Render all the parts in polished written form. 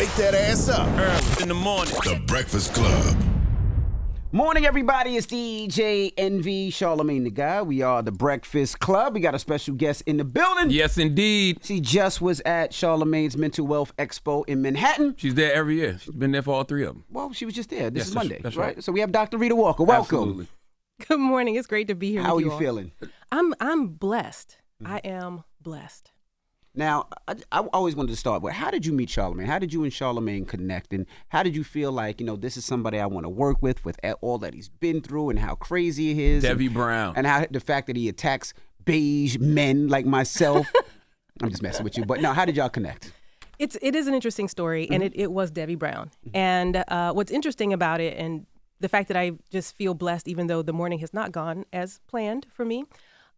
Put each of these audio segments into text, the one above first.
wake that ass up. Early in the morning. The Breakfast Club. Morning, everybody. It's DJ NV, Charlamagne the guy. We are the Breakfast Club. We got a special guest in the building. Yes, indeed. She just was at Charlamagne's Mental Wealth Expo in Manhattan. She's there every year. She's been there for all three of them. Well, she was just there. This Yes, is Monday, that's right? right. So we have Dr. Rheeda Walker. Welcome. Absolutely. Good morning. It's great to be here. How are with you all. feeling? I'm blessed. I am blessed. Now, I always wanted to start with, how did you meet Charlamagne? How did you and Charlamagne connect? And how did you feel like, this is somebody I want to work with all that he's been through and how crazy he is? Debbie Brown. And how the fact that he attacks beige men like myself. I'm just messing with you. But no, how did y'all connect? It is an interesting story, and it was Debbie Brown. And what's interesting about it, and the fact that I just feel blessed, even though the morning has not gone as planned for me,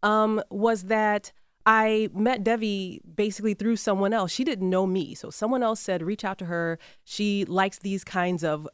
was that I met Debbie basically through someone else. She didn't know me. So someone else said, reach out to her. She likes these kinds of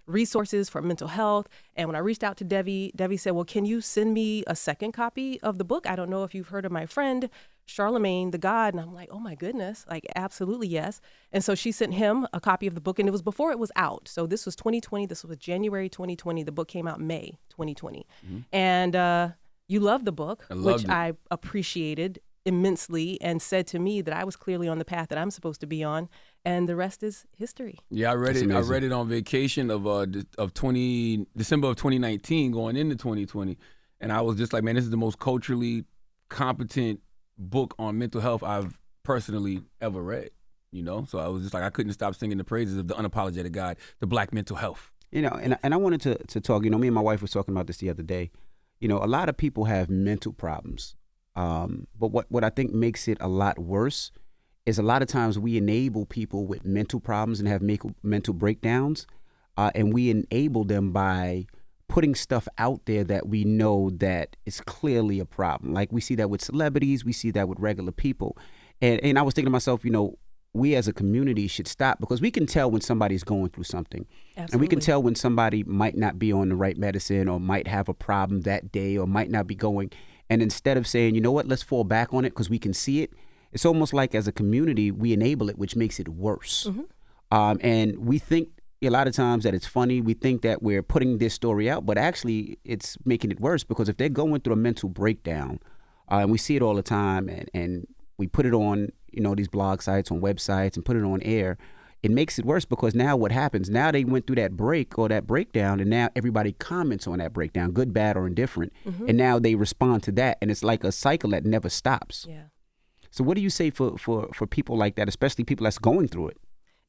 resources for mental health. And when I reached out to Debbie, Debbie said, well, can you send me a second copy of the book? I don't know if you've heard of my friend, Charlamagne the God. And I'm like, oh my goodness, like absolutely yes. And so she sent him a copy of the book, and it was before it was out. So this was 2020. This was January 2020. The book came out May 2020. And you loved the book, which I appreciated immensely, and said to me that I was clearly on the path that I'm supposed to be on, and the rest is history. Yeah, I read it. I read it on vacation of December of 2019, going into 2020, and I was just like, man, this is the most culturally competent book on mental health I've personally ever read. So I was just like, I couldn't stop singing the praises of the unapologetic guide, the Black mental health. And I wanted to talk. Me and my wife was talking about this the other day. A lot of people have mental problems, but what I think makes it a lot worse is a lot of times we enable people with mental problems and have mental breakdowns, and we enable them by putting stuff out there that we know that is clearly a problem. Like we see that with celebrities, we see that with regular people, and I was thinking to myself, we as a community should stop, because we can tell when somebody's going through something. Absolutely. And we can tell when somebody might not be on the right medicine or might have a problem that day or might not be going. And instead of saying, you know what, let's fall back on it because we can see it, it's almost like as a community, we enable it, which makes it worse. And we think a lot of times that it's funny. We think that we're putting this story out, but actually it's making it worse, because if they're going through a mental breakdown, and we see it all the time, and we put it on, these blog sites, on websites, and put it on air, it makes it worse, because now what happens? Now they went through that break or that breakdown, and now everybody comments on that breakdown, good, bad, or indifferent. And now they respond to that, and it's like a cycle that never stops. Yeah. So what do you say for people like that, especially people that's going through it?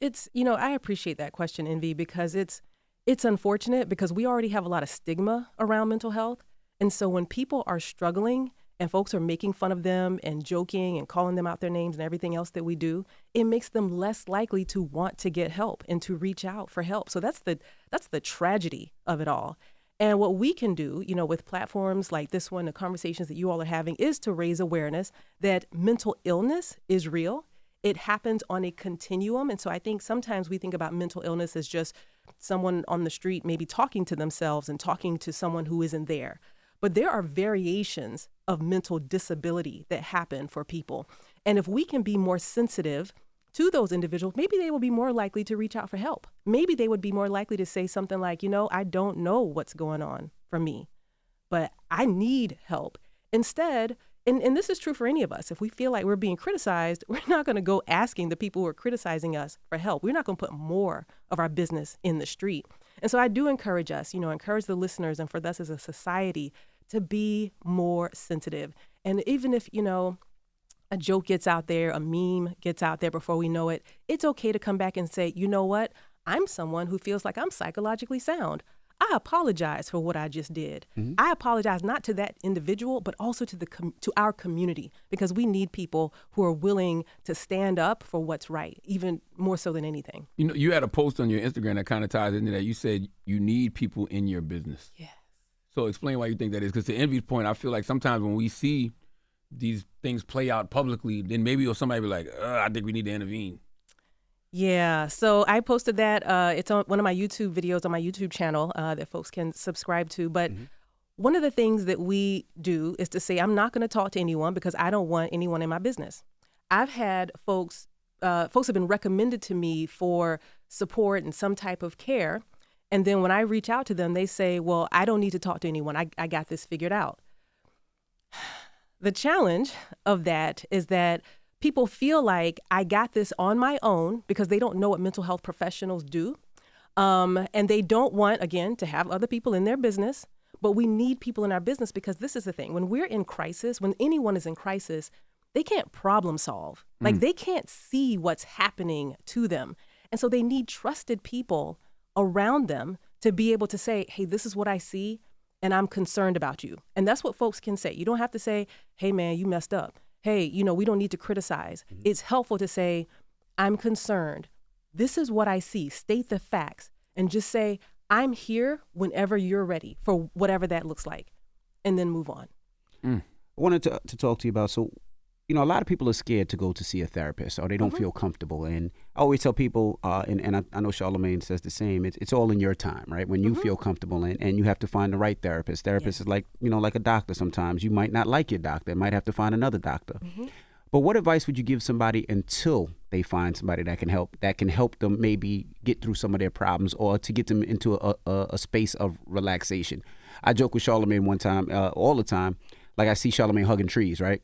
It's, I appreciate that question, Envy, because it's unfortunate, because we already have a lot of stigma around mental health. And so when people are struggling and folks are making fun of them and joking and calling them out their names and everything else that we do, it makes them less likely to want to get help and to reach out for help. So that's the tragedy of it all. And what we can do, with platforms like this one, the conversations that you all are having, is to raise awareness that mental illness is real. It happens on a continuum. And so I think sometimes we think about mental illness as just someone on the street maybe talking to themselves and talking to someone who isn't there. But there are variations of mental disability that happen for people. And if we can be more sensitive to those individuals, maybe they will be more likely to reach out for help. Maybe they would be more likely to say something like, I don't know what's going on for me, but I need help. Instead, and this is true for any of us, if we feel like we're being criticized, we're not going to go asking the people who are criticizing us for help. We're not going to put more of our business in the street. And so I do encourage us, encourage the listeners, and for us as a society, to be more sensitive. And even if, a joke gets out there, a meme gets out there before we know it, it's okay to come back and say, you know what? I'm someone who feels like I'm psychologically sound. I apologize for what I just did. I apologize not to that individual, but also to our community, because we need people who are willing to stand up for what's right, even more so than anything. You had a post on your Instagram that kind of ties into that. You said you need people in your business. Yes. So explain why you think that is, because to Envy's point, I feel like sometimes when we see these things play out publicly, then maybe somebody be like, I think we need to intervene. Yeah, so I posted that. It's on one of my YouTube videos on my YouTube channel that folks can subscribe to. But one of the things that we do is to say, I'm not going to talk to anyone because I don't want anyone in my business. I've had folks folks have been recommended to me for support and some type of care. And then when I reach out to them, they say, well, I don't need to talk to anyone. I got this figured out. The challenge of that is that people feel like I got this on my own because they don't know what mental health professionals do. And they don't want, again, to have other people in their business. But we need people in our business because this is the thing. When we're in crisis, when anyone is in crisis, they can't problem solve. Like they can't see what's happening to them. And so they need trusted people around them to be able to say, hey, this is what I see and I'm concerned about you. And that's what folks can say. You don't have to say, hey, man, you messed up. Hey, we don't need to criticize. It's helpful to say, I'm concerned. This is what I see. State the facts and just say, I'm here whenever you're ready for whatever that looks like, and then move on. I wanted to talk to you about, so, a lot of people are scared to go to see a therapist or they don't feel comfortable. And I always tell people, and I know Charlamagne says the same, it's all in your time, right? When you feel comfortable and you have to find the right therapist. Therapist is like, like a doctor sometimes. You might not like your doctor, might have to find another doctor. But what advice would you give somebody until they find somebody that can help them maybe get through some of their problems or to get them into a space of relaxation? I joke with Charlamagne one time, all the time, like I see Charlamagne hugging trees, right?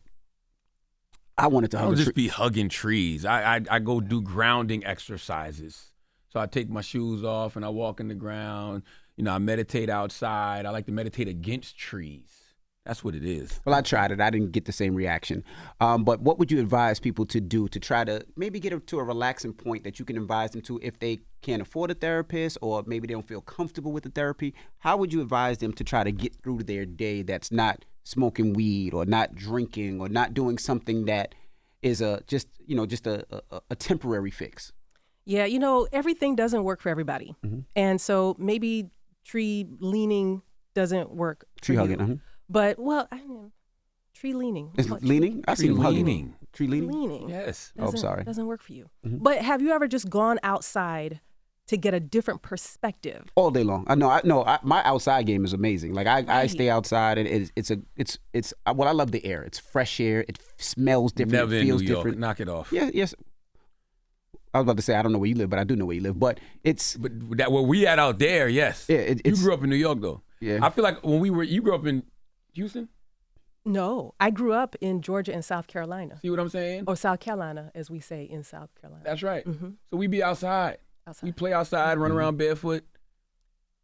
I wanted to hug a tree. I'll just be hugging trees. I go do grounding exercises. So I take my shoes off and I walk in the ground. I meditate outside. I like to meditate against trees. That's what it is. Well, I tried it. I didn't get the same reaction. But what would you advise people to do to try to maybe get to a relaxing point that you can advise them to if they can't afford a therapist or maybe they don't feel comfortable with the therapy? How would you advise them to try to get through their day that's not smoking weed or not drinking or not doing something that is just a temporary fix? Yeah, everything doesn't work for everybody. And so maybe tree leaning doesn't work for tree you. Hugging. But, tree leaning. Is leaning? I see leaning. Tree leaning? Leaning. Yes. I'm sorry. Doesn't work for you. But have you ever just gone outside to get a different perspective? All day long. My outside game is amazing. Like I stay outside and it's I love the air. It's fresh air. It smells different. Never it feels in New York. different. Knock it off. Yes. I was about to say I don't know where you live, but I do know where you live. But where we at out there, yes. Yeah, you grew up in New York though. Yeah. I feel like you grew up in Houston? No, I grew up in Georgia and South Carolina. See what I'm saying? Or South Carolina, as we say in South Carolina. That's right. So we be outside. We play outside, run around barefoot.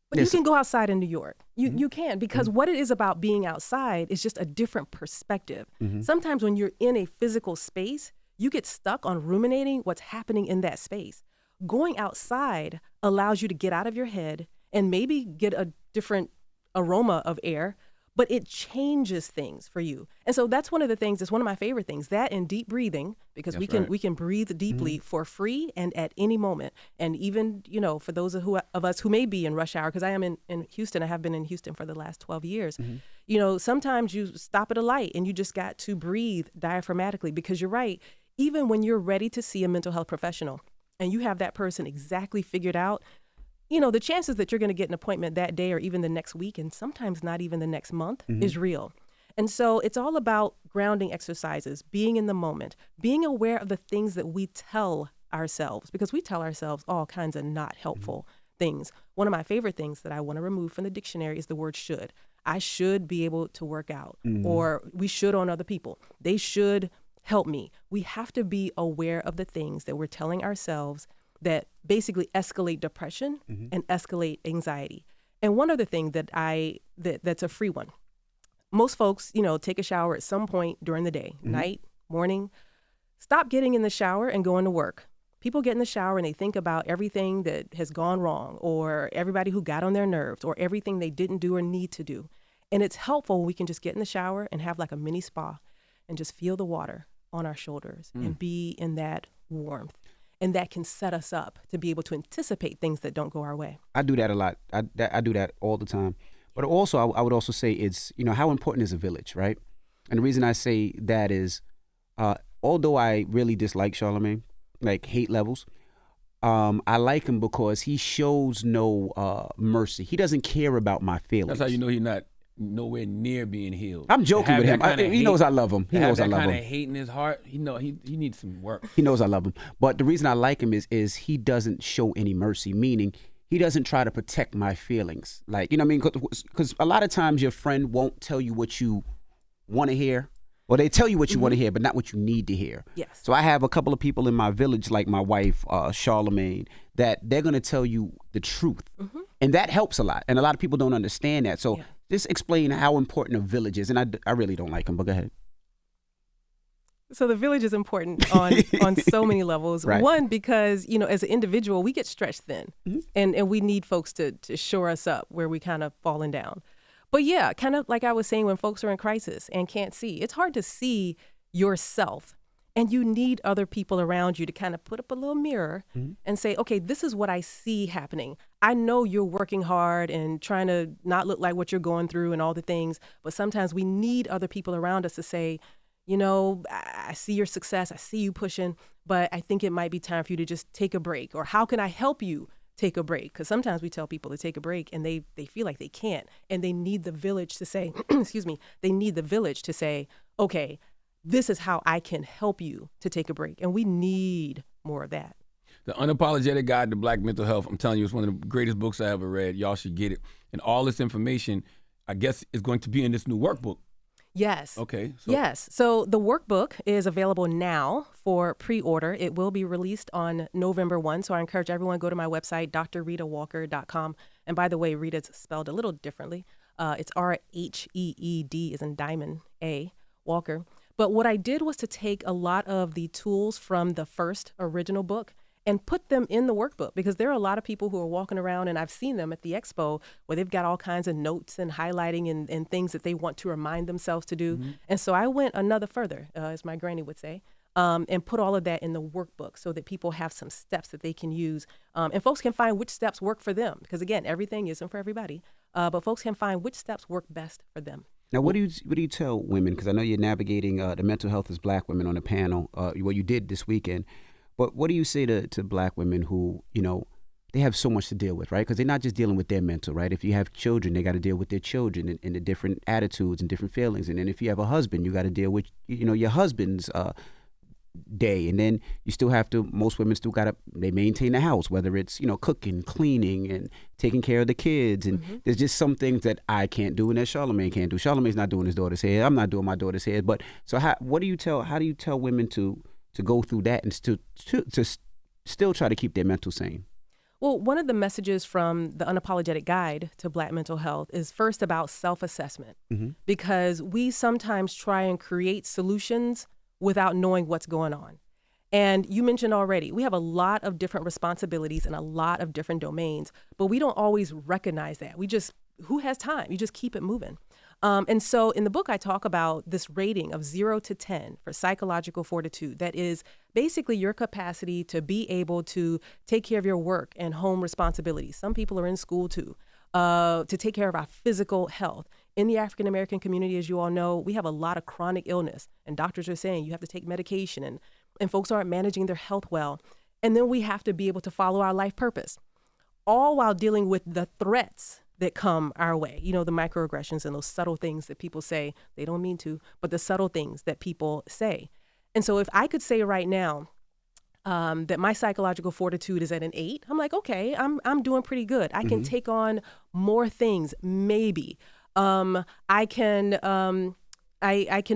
But you can go outside in New York. You can, because what it is about being outside is just a different perspective. Sometimes when you're in a physical space, you get stuck on ruminating what's happening in that space. Going outside allows you to get out of your head and maybe get a different aroma of air, but it changes things for you. And so that's one of the things, it's one of my favorite things, that and deep breathing, because we can breathe deeply for free and at any moment. And even, for those of us who may be in rush hour, because I am in Houston, I have been in Houston for the last 12 years, sometimes you stop at a light and you just got to breathe diaphragmatically, because you're right, even when you're ready to see a mental health professional and you have that person exactly figured out, the chances that you're going to get an appointment that day or even the next week, and sometimes not even the next month, is real. And so it's all about grounding exercises, being in the moment, being aware of the things that we tell ourselves, because we tell ourselves all kinds of not helpful things. One of my favorite things that I want to remove from the dictionary is the word should. I should be able to work out, or we should on other people. They should help me. We have to be aware of the things that we're telling ourselves that basically escalate depression and escalate anxiety. And one other thing that's a free one. Most folks, take a shower at some point during the day, night, morning. Stop getting in the shower and going to work. People get in the shower and they think about everything that has gone wrong, or everybody who got on their nerves, or everything they didn't do or need to do. And it's helpful when we can just get in the shower and have like a mini spa and just feel the water on our shoulders and be in that warmth. And that can set us up to be able to anticipate things that don't go our way. I do that a lot. I do that all the time. But also, I would also say it's, how important is a village, right? And the reason I say that is, although I really dislike Charlamagne, like hate levels, I like him because he shows no mercy. He doesn't care about my feelings. That's how you know he's not nowhere near being healed. I'm joking with him. He knows I love him. He knows I love him. That kind of hate in his heart. He needs some work. He knows I love him. But the reason I like him is he doesn't show any mercy, meaning he doesn't try to protect my feelings. Like, you know what I mean? Because a lot of times your friend won't tell you what you want to hear. Or they tell you what you want to hear, but not what you need to hear. Yes. So I have a couple of people in my village, like my wife, Charlamagne, that they're going to tell you the truth. And that helps a lot. And a lot of people don't understand that. So just explain how important a village is. And I really don't like them, but go ahead. So the village is important on so many levels. Right. One, because, you know, as an individual, we get stretched thin. And we need folks to shore us up where we kind of falling down. But yeah, kind of like I was saying, when folks are in crisis and can't see, it's hard to see yourself. And you need other people around you to kind of put up a little mirror and say, okay, this is what I see happening. I know you're working hard and trying to not look like what you're going through and all the things, but sometimes we need other people around us to say, you know, I see your success, I see you pushing, but I think it might be time for you to just take a break. Or how can I help you take a break? Because sometimes we tell people to take a break and they feel like they can't, and they need the village to say, excuse me, they need the village to say, okay, this is how I can help you to take a break. And we need more of that. The Unapologetic Guide to Black Mental Health, I'm telling you, it's one of the greatest books I ever read. Y'all should get it. And all this information, I guess, is going to be in this new workbook. Yes. Okay. Yes. So the workbook is available now for pre-order. It will be released on November 1. So I encourage everyone to go to my website, drrheedawalker.com. And by the way, Rheeda's spelled a little differently. It's R-H-E-E-D as in diamond, A, Walker. But what I did was to take a lot of the tools from the first original book and put them in the workbook, because there are a lot of people who are walking around, and I've seen them at the expo where they've got all kinds of notes and highlighting and things that they want to remind themselves to do. And so I went another further, as my granny would say, and put all of that in the workbook so that people have some steps that they can use. And folks can find which steps work for them, because again, everything isn't for everybody, but folks can find which steps work best for them. Now, what do you tell women? Because I know you're navigating the mental health as Black women on the panel. What you did this weekend. But what do you say to Black women who, you know, they have so much to deal with, right? Because they're not just dealing with their mental, right? If you have children, they got to deal with their children and the different attitudes and different feelings. And then if you have a husband, you got to deal with, you know, your husband's day. And then you still have to, most women still got to, they maintain the house, whether it's, you know, cooking, cleaning, and taking care of the kids. And there's just some things that I can't do and that Charlamagne can't do. Charlamagne's not doing his daughter's hair. I'm not doing my daughter's hair. But so how do you tell women to go through that and to still try to keep their mental sane? Well, one of the messages from the Unapologetic Guide to Black Mental Health is first about self-assessment, because we sometimes try and create solutions without knowing what's going on. And you mentioned already, we have a lot of different responsibilities in a lot of different domains, but we don't always recognize that. Who has time? You just keep it moving. And so in the book, I talk about this rating of 0 to 10 for psychological fortitude. That is basically your capacity to be able to take care of your work and home responsibilities. Some people are in school too, to take care of our physical health. In the African-American community, as you all know, we have a lot of chronic illness, and doctors are saying you have to take medication, and folks aren't managing their health well. And then we have to be able to follow our life purpose, all while dealing with the threats that come our way, you know, the microaggressions and those subtle things that people say, they don't mean to, but the subtle things that people say. And so if I could say right now that my psychological fortitude is at an 8, I'm like, okay, I'm doing pretty good. I can take on more things, maybe. I can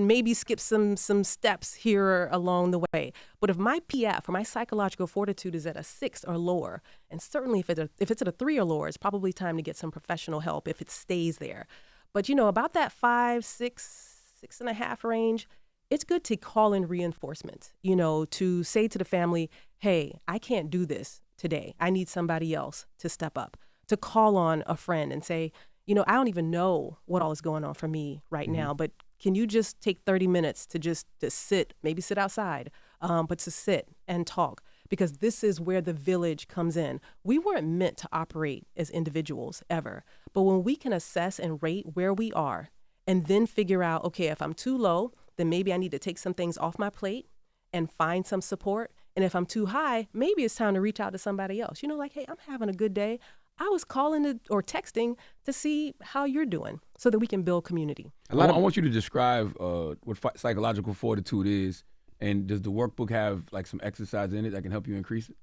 maybe skip some steps here along the way. But if my PF or my psychological fortitude is at a 6 or lower, and certainly if it's at a 3 or lower, it's probably time to get some professional help if it stays there. But, you know, about that 5, 6, 6.5 range, it's good to call in reinforcement, you know, to say to the family, hey, I can't do this today. I need somebody else to step up, to call on a friend and say, you know, I don't even know what all is going on for me right now, but can you just take 30 minutes to sit, maybe sit outside, but to sit and talk? Because this is where the village comes in. We weren't meant to operate as individuals ever. But when we can assess and rate where we are and then figure out, okay, if I'm too low, then maybe I need to take some things off my plate and find some support. And if I'm too high, maybe it's time to reach out to somebody else. You know, like, hey, I'm having a good day. I was calling or texting to see how you're doing so that we can build community. I want you to describe what psychological fortitude is, and does the workbook have like some exercise in it that can help you increase it?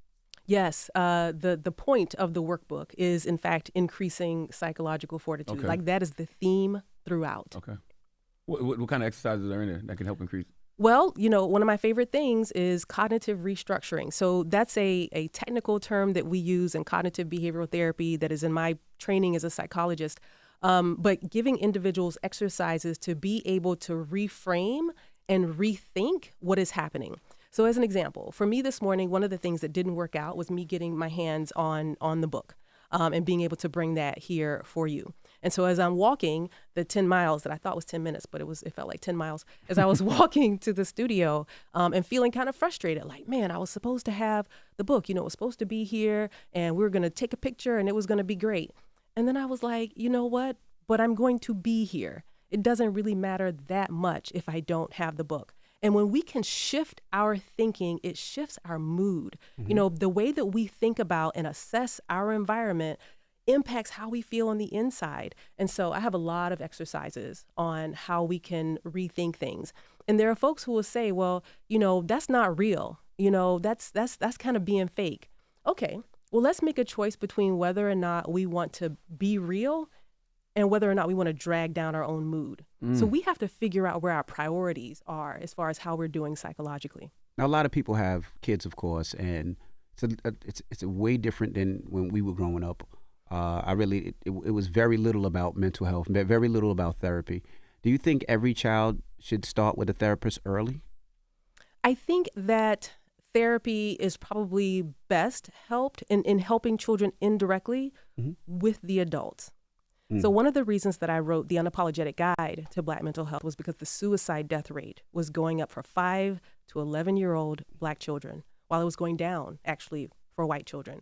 Yes, the point of the workbook is, in fact, increasing psychological fortitude. Okay. Like that is the theme throughout. Okay. What kind of exercises are in there that can help increase it? Well, one of my favorite things is cognitive restructuring. So that's a technical term that we use in cognitive behavioral therapy that is in my training as a psychologist. But giving individuals exercises to be able to reframe and rethink what is happening. So as an example, for me this morning, one of the things that didn't work out was me getting my hands on the book and being able to bring that here for you. And so as I'm walking the 10 miles that I thought was 10 minutes, but it felt like 10 miles, as I was walking to the studio and feeling kind of frustrated, like, man, I was supposed to have the book, it was supposed to be here and we were going to take a picture and it was going to be great. And then I was like, you know what? But I'm going to be here. It doesn't really matter that much if I don't have the book. And when we can shift our thinking, it shifts our mood. Mm-hmm. The way that we think about and assess our environment impacts how we feel on the inside. And so I have a lot of exercises on how we can rethink things. And there are folks who will say, well, that's not real. That's kind of being fake. Okay, well, let's make a choice between whether or not we want to be real and whether or not we want to drag down our own mood. So we have to figure out where our priorities are as far as how we're doing psychologically. Now, a lot of people have kids, of course, and it's a way different than when we were growing up. It was very little about mental health, very little about therapy. Do you think every child should start with a therapist early? I think that therapy is probably best helped in helping children indirectly with the adults. So one of the reasons that I wrote The Unapologetic Guide to Black Mental Health was because the suicide death rate was going up for 5 to 11-year-old Black children, while it was going down, actually, for white children.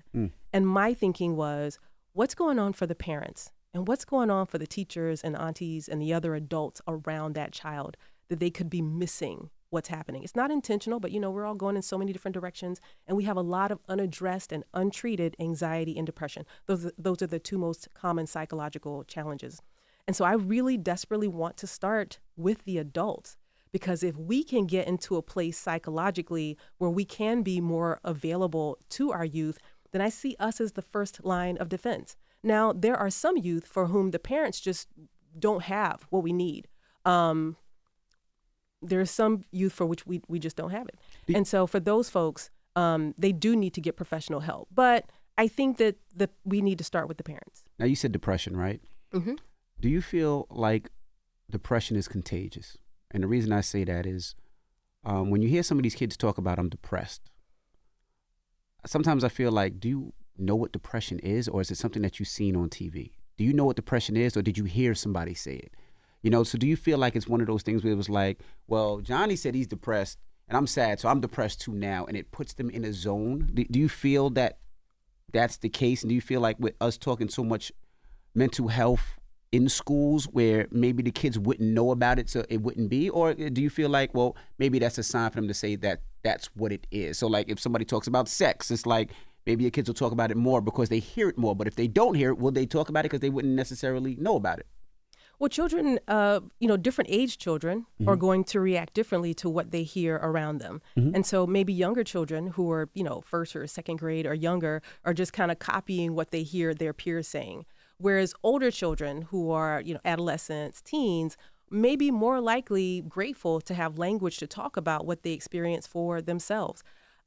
And my thinking was, what's going on for the parents? And what's going on for the teachers and aunties and the other adults around that child that they could be missing what's happening? It's not intentional, but we're all going in so many different directions, and we have a lot of unaddressed and untreated anxiety and depression. Those are the two most common psychological challenges. And so I really desperately want to start with the adults, because if we can get into a place psychologically where we can be more available to our youth, then I see us as the first line of defense. Now, there are some youth for whom the parents just don't have what we need. There's some youth for which we just don't have it. And so for those folks, they do need to get professional help. But I think that we need to start with the parents. Now, you said depression, right? Mm-hmm. Do you feel like depression is contagious? And the reason I say that is when you hear some of these kids talk about, I'm depressed, sometimes I feel like, do you know what depression is, or is it something that you've seen on TV? Do you know what depression is, or did you hear somebody say it? So do you feel like it's one of those things where it was like, well, Johnny said he's depressed and I'm sad, so I'm depressed too now, and it puts them in a zone? Do you feel that that's the case? And do you feel like with us talking so much mental health in schools where maybe the kids wouldn't know about it, so it wouldn't be? Or do you feel like, well, maybe that's a sign for them to say that that's what it is? So like if somebody talks about sex, it's like maybe your kids will talk about it more because they hear it more. But if they don't hear it, will they talk about it because they wouldn't necessarily know about it? Well, children, different age children are going to react differently to what they hear around them. And so maybe younger children who are, first or second grade or younger are just kind of copying what they hear their peers saying. Whereas older children who are, adolescents, teens, may be more likely grateful to have language to talk about what they experience for themselves.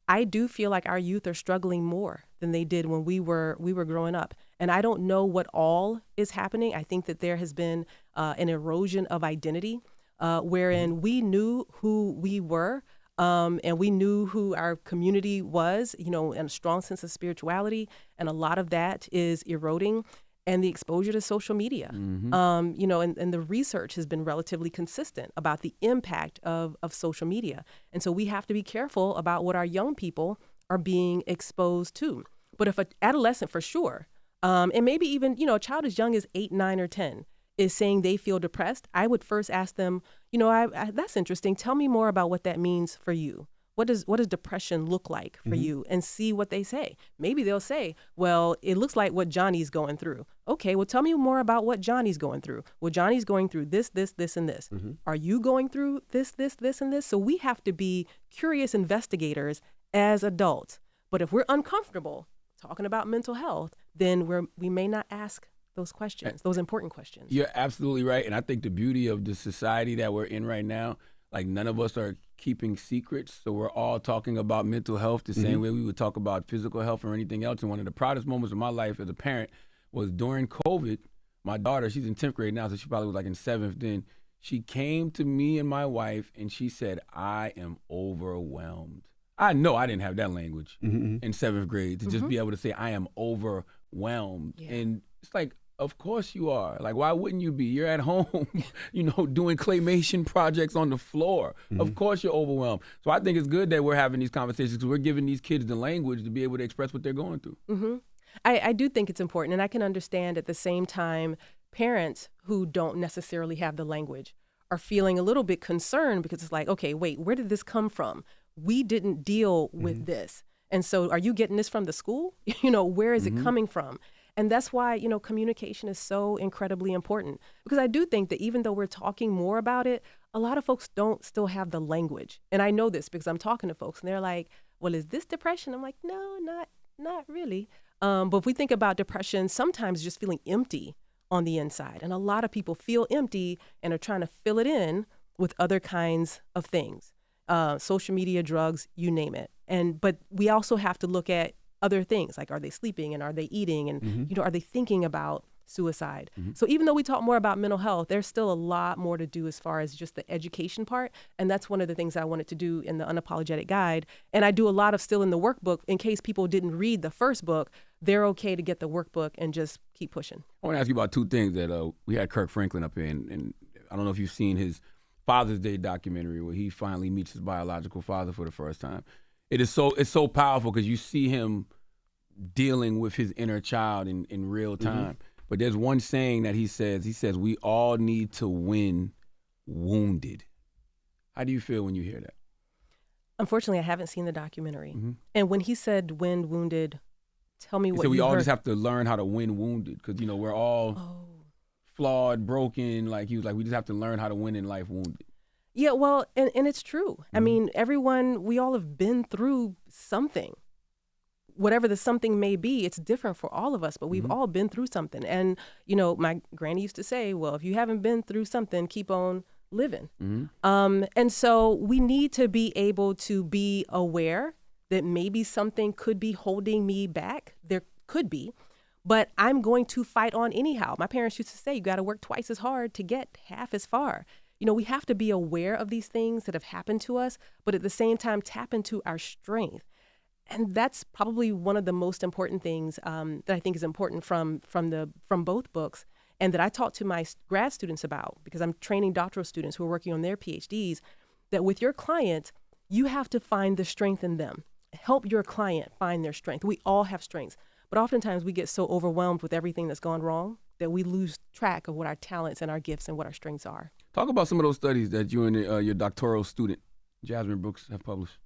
I do feel like our youth are struggling more than they did when we were growing up. And I don't know what all is happening. I think that there has been an erosion of identity wherein we knew who we were and we knew who our community was, and a strong sense of spirituality. And a lot of that is eroding. And the exposure to social media, and the research has been relatively consistent about the impact of social media. And so we have to be careful about what our young people are being exposed to. But if an adolescent, for sure, and maybe even, a child as young as 8, 9, or 10 is saying they feel depressed, I would first ask them, that's interesting. Tell me more about what that means for you. what does depression look like for you, and see what they say. Maybe they'll say, well, it looks like what Johnny's going through. Okay, well, tell me more about what Johnny's going through. Well, Johnny's going through this, and this. Are you going through this, and this? So we have to be curious investigators as adults. But if we're uncomfortable talking about mental health, then we may not ask those questions, those important questions. You're absolutely right. And I think the beauty of the society that we're in right now, like none of us are keeping secrets. So we're all talking about mental health the same way we would talk about physical health or anything else. And one of the proudest moments of my life as a parent was during COVID. My daughter, she's in 10th grade now, so she probably was like in 7th then. She came to me and my wife and she said, I am overwhelmed. I know I didn't have that language in 7th grade to just be able to say I am overwhelmed. Yeah. And it's like, of course you are. Like, why wouldn't you be? You're at home, doing claymation projects on the floor. Of course you're overwhelmed. So I think it's good that we're having these conversations because we're giving these kids the language to be able to express what they're going through. I do think it's important. And I can understand at the same time, parents who don't necessarily have the language are feeling a little bit concerned because it's like, okay, wait, where did this come from? We didn't deal with this. And so are you getting this from the school? Where is it coming from? And that's why, communication is so incredibly important. Because I do think that even though we're talking more about it, a lot of folks don't still have the language. And I know this because I'm talking to folks and they're like, well, is this depression? I'm like, no, not really. But if we think about depression, sometimes just feeling empty on the inside. And a lot of people feel empty and are trying to fill it in with other kinds of things. Social media, drugs, you name it. But we also have to look at other things, like are they sleeping and are they eating and are they thinking about suicide? So even though we talk more about mental health, there's still a lot more to do as far as just the education part. And that's one of the things I wanted to do in the Unapologetic Guide. And I do a lot of still in the workbook in case people didn't read the first book. They're okay to get the workbook and just keep pushing. I want to ask you about two things that we had Kirk Franklin up here, and I don't know if you've seen his Father's Day documentary where he finally meets his biological father for the first time. It's so powerful because you see him dealing with his inner child in real time. But there's one saying that he says, we all need to win wounded. How do you feel when you hear that? Unfortunately, I haven't seen the documentary. And when he said win wounded, tell me what you heard. We all just have to learn how to win wounded because, we're all flawed, broken. Like he was like, we just have to learn how to win in life wounded. Yeah, well, and it's true. I mean, we all have been through something. Whatever the something may be, it's different for all of us, but we've all been through something. And, my granny used to say, well, if you haven't been through something, keep on living. And so we need to be able to be aware that maybe something could be holding me back. There could be, but I'm going to fight on anyhow. My parents used to say, you got to work twice as hard to get half as far. We have to be aware of these things that have happened to us, but at the same time, tap into our strength. And that's probably one of the most important things that I think is important from both books, and that I talk to my grad students about because I'm training doctoral students who are working on their PhDs, that with your clients, you have to find the strength in them. Help your client find their strength. We all have strengths, but oftentimes we get so overwhelmed with everything that's gone wrong that we lose track of what our talents and our gifts and what our strengths are. Talk about some of those studies that you and your doctoral student, Jasmine Brooks, have published.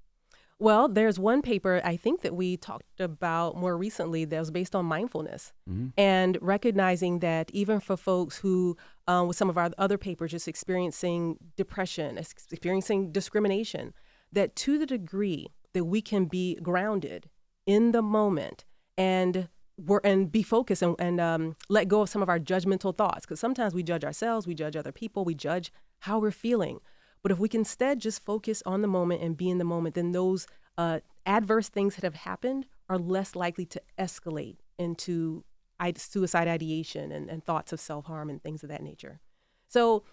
Well, there's one paper I think that we talked about more recently that was based on mindfulness and recognizing that even for folks who, with some of our other papers, just experiencing depression, experiencing discrimination, that to the degree that we can be grounded in the moment and be focused and let go of some of our judgmental thoughts. Because sometimes we judge ourselves, we judge other people, we judge how we're feeling. But if we can instead just focus on the moment and be in the moment, then those adverse things that have happened are less likely to escalate into suicide ideation and thoughts of self-harm and things of that nature. So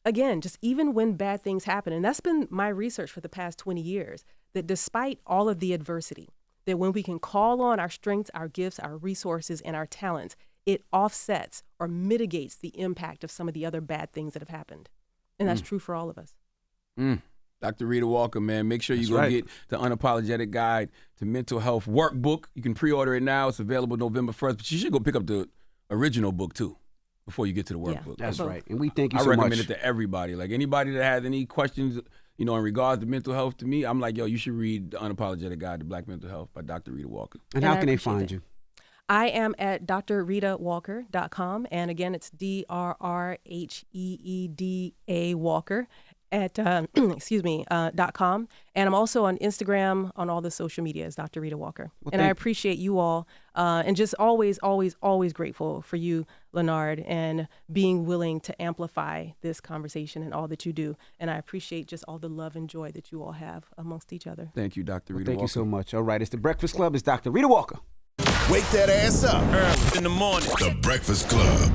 again, just even when bad things happen, and that's been my research for the past 20 years, that despite all of the adversity, that when we can call on our strengths, our gifts, our resources, and our talents, it offsets or mitigates the impact of some of the other bad things that have happened. And that's true for all of us. Dr. Rheeda Walker, man, make sure you get the Unapologetic Guide to Mental Health workbook. You can pre-order it now. It's available November 1st, but you should go pick up the original book, too, before you get to the workbook. That's right. And we thank you so much. I recommend it to everybody. Like anybody that has any questions, in regards to mental health, to me, I'm like, yo, you should read The Unapologetic Guide to Black Mental Health by Dr. Rheeda Walker. And how can they find you? I am at drrheedawalker.com. And again, it's DRRHEEDA Walker at, .com. And I'm also on Instagram, on all the social media as Dr. Rheeda Walker. Well, and I appreciate you all and just always, always, always grateful for you, Leonard, and being willing to amplify this conversation and all that you do. And I appreciate just all the love and joy that you all have amongst each other. Thank you, Dr. Rheeda Walker. Thank you so much. All right, it's The Breakfast Club. It's Dr. Rheeda Walker. Wake that ass up. Early in the morning. The Breakfast Club.